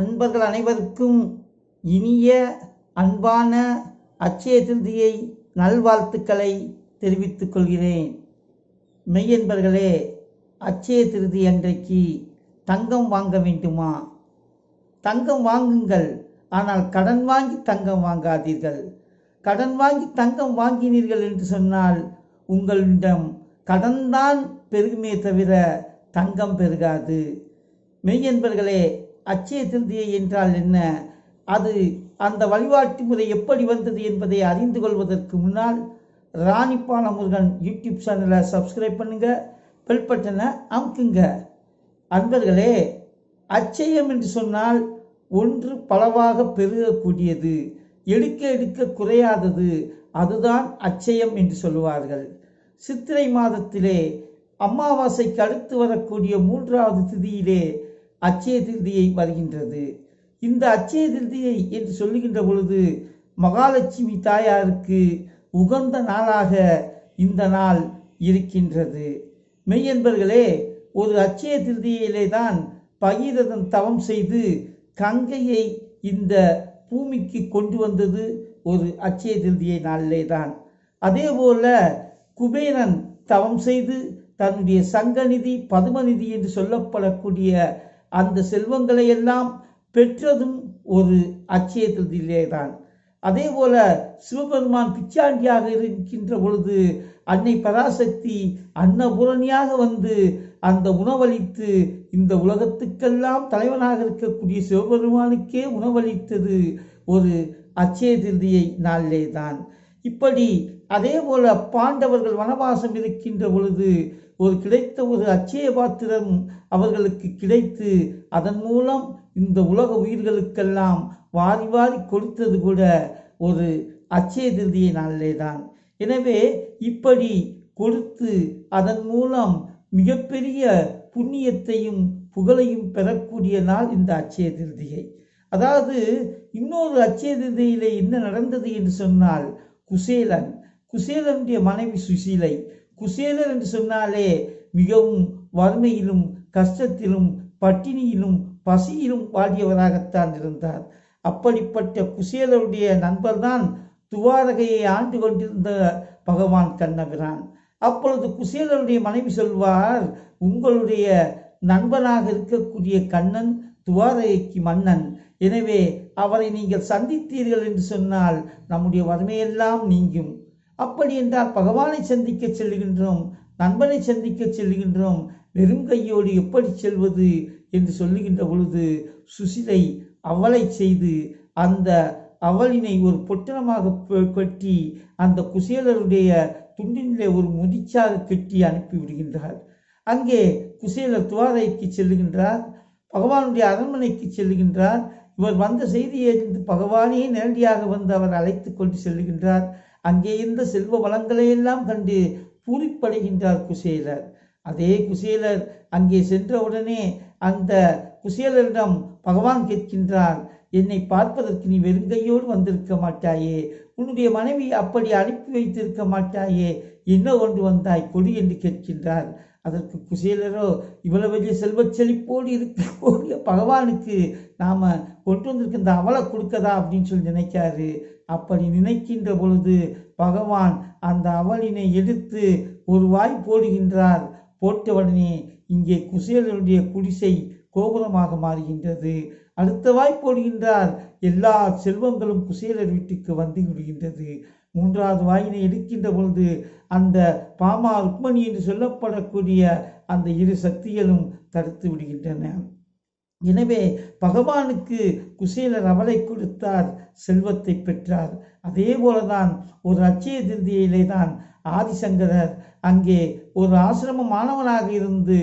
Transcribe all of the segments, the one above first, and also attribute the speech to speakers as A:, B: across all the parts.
A: அன்பர்கள் அனைவருக்கும் இனிய அன்பான அட்சய திருதியை நல்வாழ்த்துக்களை தெரிவித்துக் கொள்கிறேன். மெய்யன்பர்களே, அட்சய திருதி அன்றைக்கு தங்கம் வாங்க வேண்டுமா? தங்கம் வாங்குங்கள், ஆனால் கடன் வாங்கி தங்கம் வாங்காதீர்கள். கடன் வாங்கி தங்கம் வாங்கினீர்கள் என்று சொன்னால் உங்களிடம் கடன்தான் பெருகுமே தவிர தங்கம் பெருகாது. மெய்யன்பர்களே, அட்சய திருதியை என்றால் என்ன, அது அந்த வழிபாட்டு முறை எப்படி வந்தது என்பதை அறிந்து கொள்வதற்கு முன்னால் ராணிப்பால முருகன் யூடியூப் சேனலை சப்ஸ்கிரைப் பண்ணுங்க, பெல் பட்டனை அமுக்குங்க. அன்பர்களே, அட்சயம் என்று சொன்னால் ஒன்று பலவாக பெருகக்கூடியது, எடுக்க எடுக்க குறையாதது, அதுதான் அட்சயம் என்று சொல்லுவார்கள். சித்திரை மாதத்திலே அமாவாசைக்கு அடுத்து வரக்கூடிய 3வது திதியிலே அட்சய திருதியை வருகின்றது. இந்த அட்சய திருதியை என்று சொல்லுகின்ற பொழுது மகாலட்சுமி தாயாருக்கு உகந்த நாளாக இந்த நாள் இருக்கின்றது. மெய்யன்பர்களே, ஒரு அட்சய திருதியிலே தான் பகீரதன் தவம் செய்து கங்கையை இந்த பூமிக்கு கொண்டு வந்தது ஒரு அட்சய திருதியை நாளிலே தான். அதே போல குபேரன் தவம் செய்து தன்னுடைய சங்கநிதி பதுமநிதி என்று சொல்லப்படக்கூடிய அந்த செல்வங்களை எல்லாம் பெற்றதும் ஒரு அட்சய திருதியிலே தான். அதே போல சிவபெருமான் பிச்சாண்டியாக இருக்கின்ற பொழுது அன்னை பராசக்தி அன்னபூரணியாக வந்து அந்த உணவளித்து இந்த உலகத்துக்கெல்லாம் தலைவனாக இருக்கக்கூடிய சிவபெருமானுக்கே உணவளித்தது ஒரு அட்சய திருதியை நாளிலே தான். இப்படி அதே போல பாண்டவர்கள் வனவாசம் இருக்கின்ற பொழுது கிடைத்த ஒரு அட்சய பாத்திரம் அவர்களுக்கு கிடைத்து அதன் மூலம் இந்த உலக உயிர்களுக்கெல்லாம் வாரி வாரி கொடுத்தது கூட ஒரு அட்சய திருதியை நாளிலே தான். எனவே இப்படி கொடுத்து அதன் மூலம் மிகப்பெரிய புண்ணியத்தையும் புகழையும் பெறக்கூடிய நாள் இந்த அட்சய திருதியை. அதாவது இன்னொரு அட்சய திருதியிலே என்ன நடந்தது என்று சொன்னால், குசேலனுடைய மனைவி சுசீலை. குசேலர் என்று சொன்னாலே மிகவும் வறுமையிலும் கஷ்டத்திலும் பட்டினியிலும் பசியிலும் வாடியவராகத்தான் இருந்தார். அப்படிப்பட்ட குசேலருடைய நண்பர்தான் துவாரகையை ஆண்டு கொண்டிருந்த பகவான் கண்ணபிரான். அப்பொழுது குசேலருடைய மனைவி சொல்வார், உங்களுடைய நண்பனாக இருக்கக்கூடிய கண்ணன் துவாரகைக்கு மன்னன், எனவே அவரை நீங்கள் சந்தித்தீர்கள் என்று சொன்னால் நம்முடைய வறுமையெல்லாம் நீங்கும். அப்படி என்றால் பகவானை சந்திக்க செல்லுகின்றோம், நண்பனை சந்திக்க செல்லுகின்றோம், வெறும் கையோடு எப்படி செல்வது என்று சொல்லுகின்ற பொழுது சுசிலை அவளை செய்து அந்த அவளினை ஒரு பொட்டணமாக கட்டி அந்த குசேலருடைய துண்டினிலே ஒரு முடிச்சாக கட்டி அனுப்பிவிடுகின்றார். அங்கே குசேலர் துவாரைக்கு செல்லுகின்றார், பகவானுடைய அரண்மனைக்கு செல்லுகின்றார். இவர் வந்த செய்தியை பகவானே நேரடியாக வந்து அவர் அழைத்து கொண்டு செல்லுகின்றார். அங்கே இருந்த செல்வ வளங்களை எல்லாம் கண்டு பூரிப்படைகின்றார் குசேலர். அதே குசேலர் அங்கே சென்றவுடனே அந்த குசேலரிடம் பகவான் கேட்கின்றார், என்னை பார்ப்பதற்கு நீ வெறுங்கையோடு வந்திருக்க மாட்டாயே, உன்னுடைய மனைவி அப்படி அனுப்பி வைத்திருக்க மாட்டாயே, என்ன கொண்டு வந்தாய் கொடு என்று கேட்கின்றார். அதற்கு குசேலரோ, இவ்வளவு பெரிய செல்வச் செழிப்போடு இருக்கக்கூடிய பகவானுக்கு நாம் கொண்டு வந்திருக்கின்ற அவளை கொடுக்கதா அப்படின்னு சொல்லி நினைக்காரு. அப்படி நினைக்கின்ற பொழுது பகவான் அந்த அவளினை எடுத்து ஒரு வாய் போடுகின்றார். போட்டவுடனே இங்கே குசேலருடைய குடிசை கோபுரமாக மாறுகின்றது. அடுத்த வாய் போடுகின்றார், எல்லா செல்வங்களும் குசேலர் வீட்டுக்கு வந்து விடுகின்றது. 3வது வாயினை எடுக்கின்ற பொழுது அந்த பாமா ருக்மணி என்று சொல்லப்படக்கூடிய அந்த இரு சக்திகளும் தடுத்து விடுகின்றன. எனவே பகவானுக்கு குசேலர் அவளை கொடுத்தார், செல்வத்தை பெற்றார். அதே போலதான் ஒரு அட்சய திருதியிலே தான் ஆதிசங்கரர் அங்கே ஒரு ஆசிரம மாணவனாக இருந்து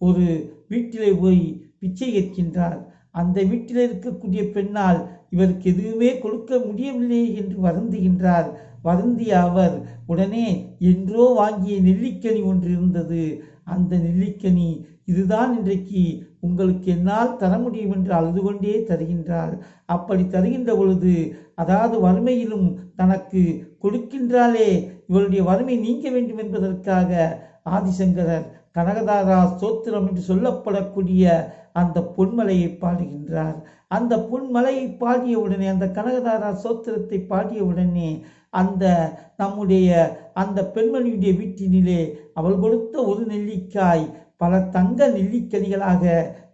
A: ஒரு வீட்டிலே போய் பிச்சை கேட்கின்றார். அந்த வீட்டில் இருக்கக்கூடிய பெண்ணால் இவருக்கு எதுவுமே கொடுக்க முடியவில்லை என்று வருந்துகின்றார். வருந்திய அவர் உடனே என்றோ வாங்கிய நெல்லிக்கனி ஒன்று இருந்தது. அந்த நெல்லிக்கனி இதுதான் இன்றைக்கு உங்களுக்கு என்னால் தர முடியும் என்று அழுது கொண்டே தருகின்றார். அப்படி தருகின்ற பொழுது, அதாவது வறுமையிலும் தனக்கு கொடுக்கின்றாலே இவருடைய வறுமை நீங்க வேண்டும் என்பதற்காக ஆதிசங்கரர் கனகதாரா ஸ்தோத்திரம் என்று சொல்லப்படக்கூடிய அந்த பொன்மலையை பாடுகின்றார். அந்த பொன்மலையை பாடிய உடனே, அந்த கனகதாரா சோத்திரத்தை பாடிய உடனே அந்த நம்முடைய அந்த பெண்மணியுடைய வீட்டினிலே அவள் கொடுத்த ஒரு நெல்லிக்காய் பல தங்க நெல்லிக்கனிகளாக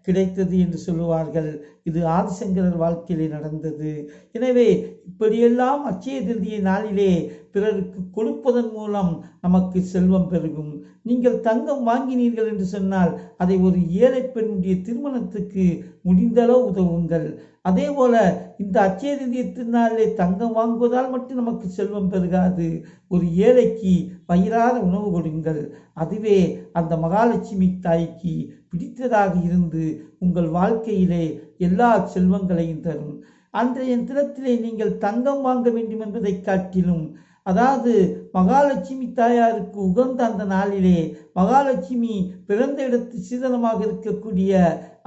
A: கிடைத்தது என்று சொல்லுவார்கள். இது ஆதிசங்கரர் வாழ்க்கையிலே நடந்தது. எனவே இப்படியெல்லாம் அட்சய திருதியை நாளிலே பிறருக்கு கொடுப்பதன் மூலம் நமக்கு செல்வம் பெருகும். நீங்கள் தங்கம் வாங்கினீர்கள் என்று சொன்னால் அதை ஒரு ஏழை பெண்ணுடைய திருமணத்துக்கு முடிந்தளவு உதவுங்கள். அதே போல இந்த அட்சய திருதியை திருநாளிலே தங்கம் வாங்குவதால் மட்டும் நமக்கு செல்வம் பெருகாது. ஒரு ஏழைக்கு வயிறார உணவு கொடுங்கள். அதுவே அந்த மகாலட்சுமி தாய்க்கு பிடித்ததாக இருந்து உங்கள் வாழ்க்கையிலே எல்லா செல்வங்களையும் தரும். அன்றைய தினத்திலே நீங்கள் தங்கம் வாங்க வேண்டும் என்பதை காட்டிலும், அதாவது மகாலட்சுமி தாயாருக்கு உகந்த அந்த நாளிலே மகாலட்சுமி பிறந்த இடத்து சீதனமாக இருக்கக்கூடிய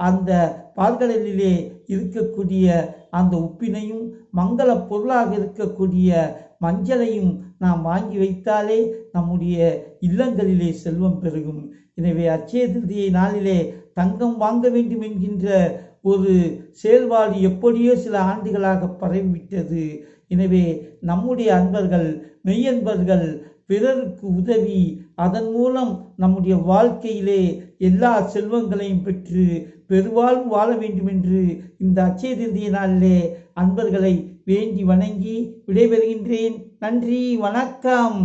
A: அந்த பால்கடலிலே இருக்கக்கூடிய அந்த உப்பினையும் மங்கள பொருளாக இருக்கக்கூடிய மஞ்சளையும் நாம் வாங்கி வைத்தாலே நம்முடைய இல்லங்களிலே செல்வம் பெருகும். எனவே அட்சய திருதியை நாளிலே தங்கம் வாங்க வேண்டும் என்கின்ற ஒரு செயல்பாடு எப்படியோ சில ஆண்டுகளாக பரவிவிட்டது. எனவே நம்முடைய அன்பர்கள், மெய்யன்பர்கள் பிறருக்கு உதவி, அதன் மூலம் நம்முடைய வாழ்க்கையிலே எல்லா செல்வங்களையும் பெற்று பெருவாழ்வு வாழ வேண்டும் என்று இந்த அட்சய திருதியை நாளிலே அன்பர்களை வேண்டி வணங்கி விடைபெறுகின்றேன். நன்றி, வணக்கம்.